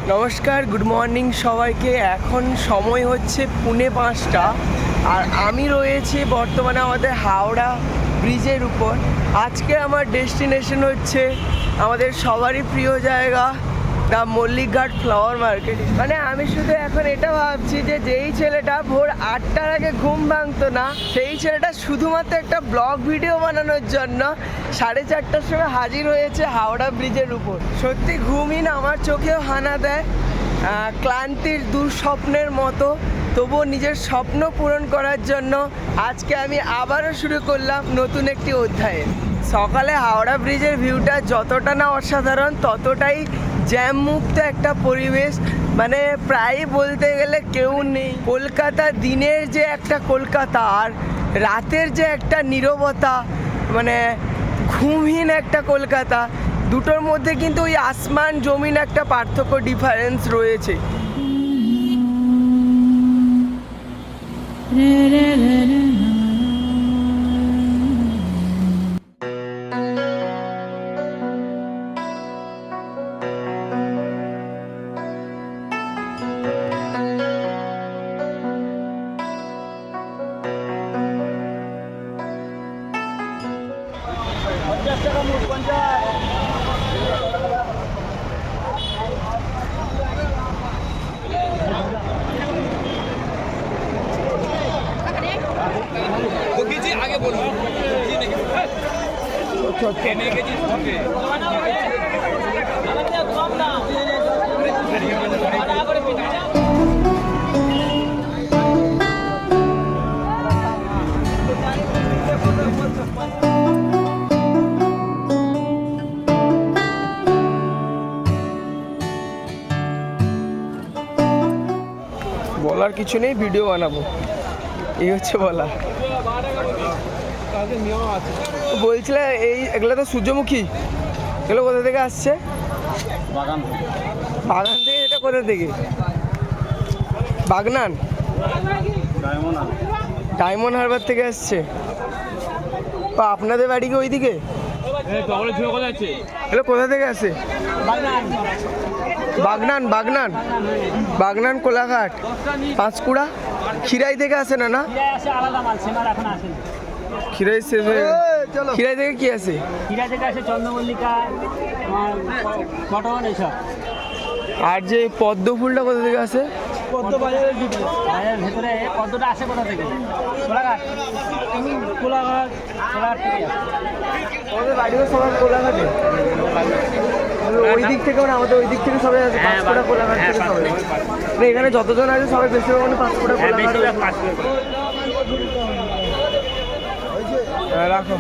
নমস্কার, good morning সবাইকে। এখন সময় হচ্ছে 4:45 আর আমি রয়েছি বর্তমানে আমাদের হাওড়া ব্রিজের উপর। আজকে আমার ডেস্টিনেশন হচ্ছে আমাদের সবারই প্রিয় জায়গা দ্য মল্লিকঘাট ফ্লাওয়ার মার্কেট। মানে আমি শুধু এখন এটা ভাবছি যে যেই ছেলেটা ভোর 8টার আগে ঘুম ভাঙতো না, সেই ছেলেটা শুধুমাত্র একটা ব্লগ ভিডিও বানানোর জন্য 4:30টার সময় হাজির হয়েছে হাওড়া ব্রিজের উপর। সত্যি ঘুমই না আমার চোখেও হানা দেয়, ক্লান্তির দুঃস্বপ্নের মতো। তবুও নিজের স্বপ্ন পূরণ করার জন্য আজকে আমি আবারও শুরু করলাম নতুন একটি অধ্যায়ে। সকালে হাওড়া ব্রিজের ভিউটা যতটা না অসাধারণ, ততটাই জ্যাম মুক্ত একটা পরিবেশ। মানে প্রায় বলতে গেলে কেউ নেই। কলকাতা দিনের যে একটা কলকাতা আর রাতের যে একটা নীরবতা, মানে ঘুমহীন একটা কলকাতা, দুটোর মধ্যে কিন্তু ওই আসমান জমিন একটা পার্থক্য, ডিফারেন্স রয়েছে। आगे बोलो বলার কিছু নেই, ভিডিও বানাবো, এই হচ্ছে বলা। বলছিলে এগুলো তো সূর্যমুখী, এগুলো কোথা থেকে আসছে? বাগান থেকে। এটা কোথা থেকে? বাগনান, ডায়মন্ড হারবার থেকে আসছে। বা আপনাদের বাড়ি কি ওইদিকে? এগুলো কোথা থেকে আসে? বাগনান, বাগনান, বাগনান, কোলাঘাট, পাঁশকুড়া, খিরাই থেকে আসে না? না, খিরাই শেষ হয়ে গেছে। খিরাই থেকে কি আছে? খিরাই থেকে আসে চন্দ্রমল্লিকা, কটন, এইসব। আর যে পদ্ম ফুলটা কোথা থেকে আসে? পদ্ম বাজারের ভেতরে। পদ্মটা আসে কোথা থেকে? কোলাঘাট, কোলাঘাট, কোলাঘাট থেকে। আমাদের বাড়িও সবাই কোলাঘাটে, ওই দিক থেকে, মানে আমাদের ওই দিক থেকে সবাই আসে। পাঁশকুড়া, কোলাঘাট থেকে সবাই। মানে এখানে যতজন আছে সবাই বেশিরভাগ মানে পাঁশকুড়া, কোলাঘাট। রাখো।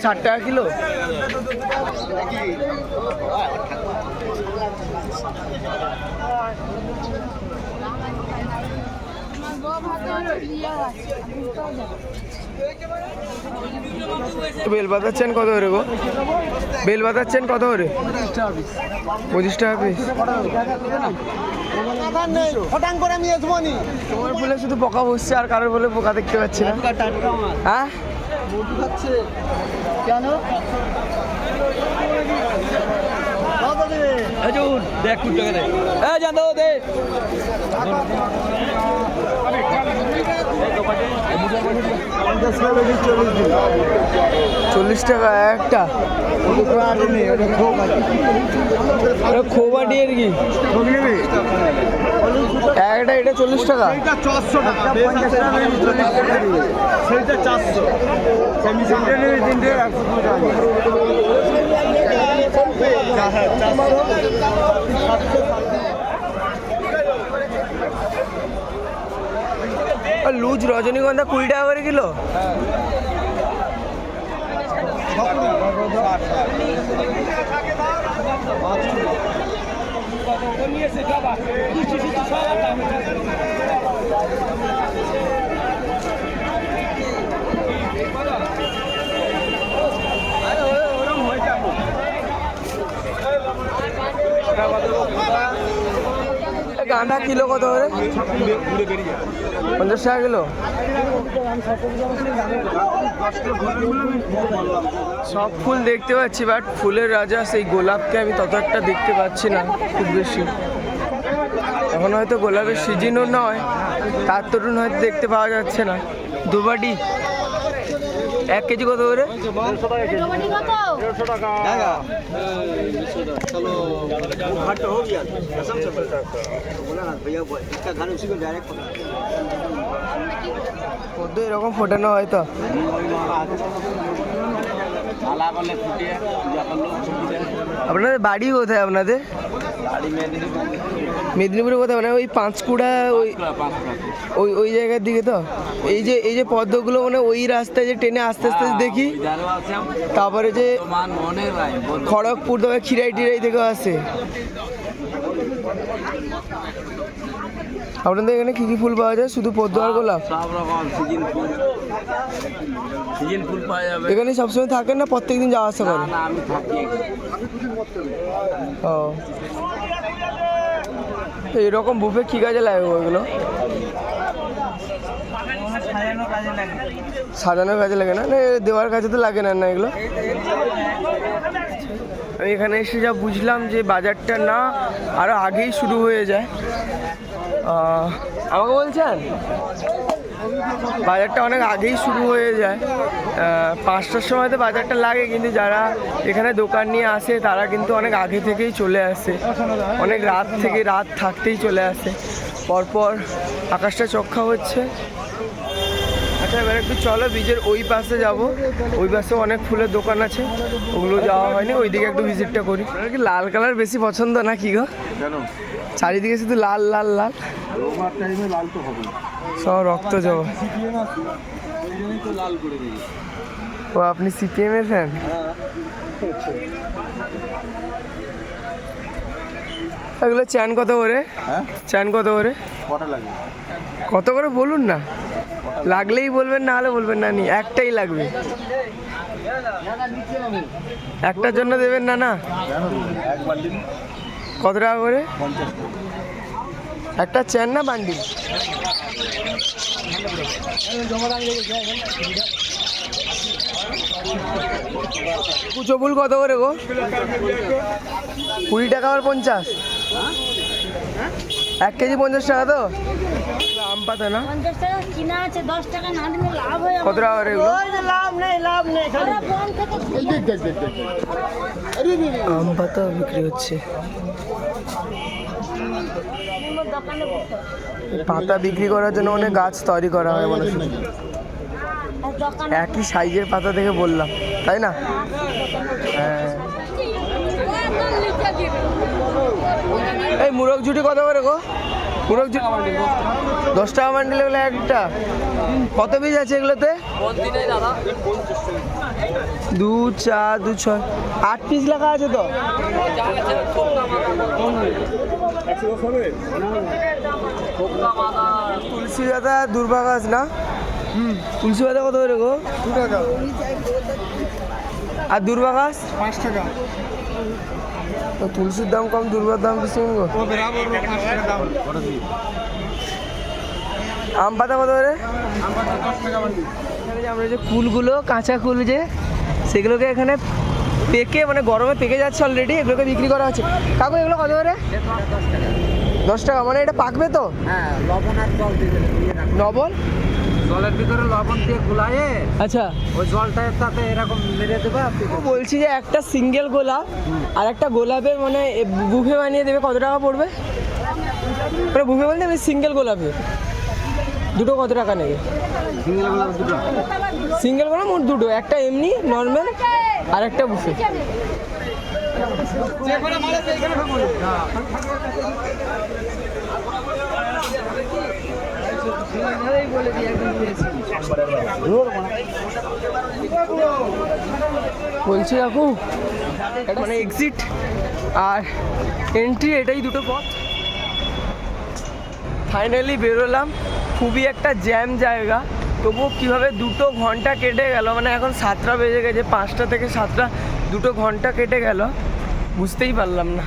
ষাট টাকা কিলো। বেল বাতাচ্ছেন কত করে গো? বেল বাতাচ্ছেন কত করে? 25 টাকা পিস। তোমার ফুলে শুধু পোকা বসছে, আর কারোর বলে পোকা দেখতে পাচ্ছি না। হ্যাঁ, देख कुछ जगह दे ए जान दो दे 40 টাকা একটা। খোবাটি আর কি একটা, এটা 40 টাকা। লুজ রজনীগন্ধা 20 টাকা করে কিলো। গাঁদা কিলো কত করে? 50 টাকা কিলো। সব ফুল দেখতে পাচ্ছি, বাট ফুলের রাজা সেই গোলাপকে আমি তত একটা দেখতে পাচ্ছি না খুব বেশি। এখন হয়তো গোলাপের সিজনও নয়, তার তরুণ হয়তো দেখতে পাওয়া যাচ্ছে না। দুবাটি 1 কেজি কত করে? পদ্ম এরকম ফোটানো হয় তো? আপনাদের বাড়ি কোথায়? আপনাদের মেদিনীপুরে কোথায়? মানে ওই পাঁচকুড়া ওই ওই জায়গার দিকে তো? এই যে পদ্মগুলো মানে ওই রাস্তায় যে ট্রেনে আস্তে আস্তে দেখি, তারপরে যে খড়গপুর তবে খিরাই টিরাই থেকেও আসে। আপনাদের এখানে কি কি ফুল পাওয়া যায়? শুধু পদ্ম আর গোলাপ? সব রকম সিজন ফুল পাওয়া যাবে। এখানে সবসময় থাকেন না প্রত্যেকদিন যাওয়া আসা করেন? না, আমি থাকি। ও, এরকম বুফে কি কাজে লাগে ওইগুলো? সাজানোর কাজে লাগে না? না দেওয়ার কাজে তো লাগে না? না এগুলো আমি এখানে এসে যা বুঝলাম যে বাজারটা না আরও আগেই শুরু হয়ে যায়। আমাকে বলছেন বাজারটা অনেক আগেই শুরু হয়ে যায়, 5টার সময় তো বাজারটা লাগে, কিন্তু যারা এখানে দোকান নিয়ে আসে তারা কিন্তু অনেক আগে থেকেই চলে আসে, অনেক রাত থেকে রাত থাকতেই চলে আসে। পরপর আকাশটা চক্ষা হচ্ছে। আচ্ছা, এবার একটু চলো ব্রিজের ওই পাশে যাব, ওই পাশেও অনেক ফুলের দোকান আছে, ওগুলো যাওয়া হয়নি, ওইদিকে একটু ভিজিটটা করি। কি লাল কালার বেশি পছন্দ না কি গো? চারিদিকে শুধু লাল লাল লাল, সব রক্ত জবা। ও, আপনি সিপিএম এর ফ্যান? এগুলো চ্যান কত করে? চ্যান কত করে? কত করে বলুন না, লাগলেই বলবেন, না হলে বলবেন না। নি একটাই লাগবে, একটার জন্য দেবেন না? না কত টাকা করে একটা চ্যান না বান্ডিল? কুচো ফুল কত করে গো? 20 টাকা আর 50? 1 কেজি 50 টাকা তো? আম পাতা না? 50 টাকা কিনা আছে, 10 টাকা না দিলে লাভ হয়। কত টাকা করে এগুলো? লাভ নেই আম পাতা বিক্রি হচ্ছে। পাতা বিক্রি করার জন্য অনেক গাছ তৈরি করা হয় মানুষ, একই সাইজের পাতা থেকে বললাম, তাই না? হ্যাঁ। এই মুরগ ঝুটি কত করে গো? মুরগ ঝুটি 10 টাকা বান্ডিল এগুলো একটা? কত পিস আছে এগুলোতে? 2, 4, 2, 6, 8 পিস লেখা আছে তো? তুলসী পাতা দুর্বা গাছ না? তুলসী পাতা কত করে গো? 2 টাকা। আর দুর্বা গাছ 5 টাকা। তো তুলসীর দাম কম, দুর্বার দাম বেশি গো। আম পাতা কত করে? আমরা যে কুলগুলো, কাঁচা কুল যে, সেগুলোকে এখানে পেকে মানে গরমে পেকে যাচ্ছে অলরেডি, এগুলোকে বিক্রি করা হচ্ছে। কাকু এগুলো কত করে? 10 টাকা। মানে এটা পাকবে তো? হ্যাঁ, লবণ আর জল দিয়ে দেবে। লবণ? জলের ভিতরে লবণ দিয়ে গুলায়ে, আচ্ছা, ওই জলটা সাথে এরকম মেরে দেবে। বলছি যে একটা সিঙ্গেল গোলাপ আর একটা গোলাপের মানে বুফে বানিয়ে দেবে, কত টাকা পড়বে? মানে বুফে বলতে আমি সিঙ্গেল গোলাপে দুটো কত টাকা নেবে? সিঙ্গেল গোলাপ মোট দুটো, একটা এমনি নর্মাল আর একটা বুফে। বলছি কাকু, মানে এক্সিট আর এন্ট্রি এটাই দুটো পথ। ফাইনালি বেরোলাম, খুবই একটা জ্যাম জায়গা, তবুও কীভাবে 2 ঘন্টা কেটে গেল, মানে এখন 7টা বেজে গেছে, 5টা থেকে 7টা 2 ঘন্টা কেটে গেল বুঝতেই পারলাম না।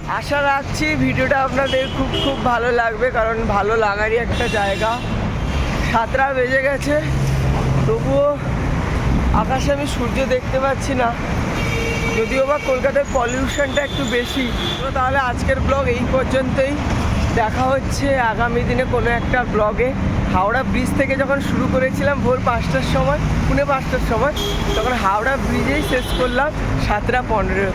আশা রাখছি ভিডিওটা আপনাদের খুব খুব ভালো লাগবে, কারণ ভালো লাগারই একটা জায়গা। 7টা বেজে গেছে, তবুও আকাশে আমি সূর্য দেখতে পাচ্ছি না, যদিও বা কলকাতার পলিউশনটা একটু বেশি। তো তাহলে আজকের ব্লগ এই পর্যন্তই, দেখা হচ্ছে আগামী দিনে কোনো একটা ব্লগে। হাওড়া ব্রিজ থেকে যখন শুরু করেছিলাম ভোর 5টার সময়, 5:45টার সময়, তখন হাওড়া ব্রিজেই শেষ করলাম 7:15-তে।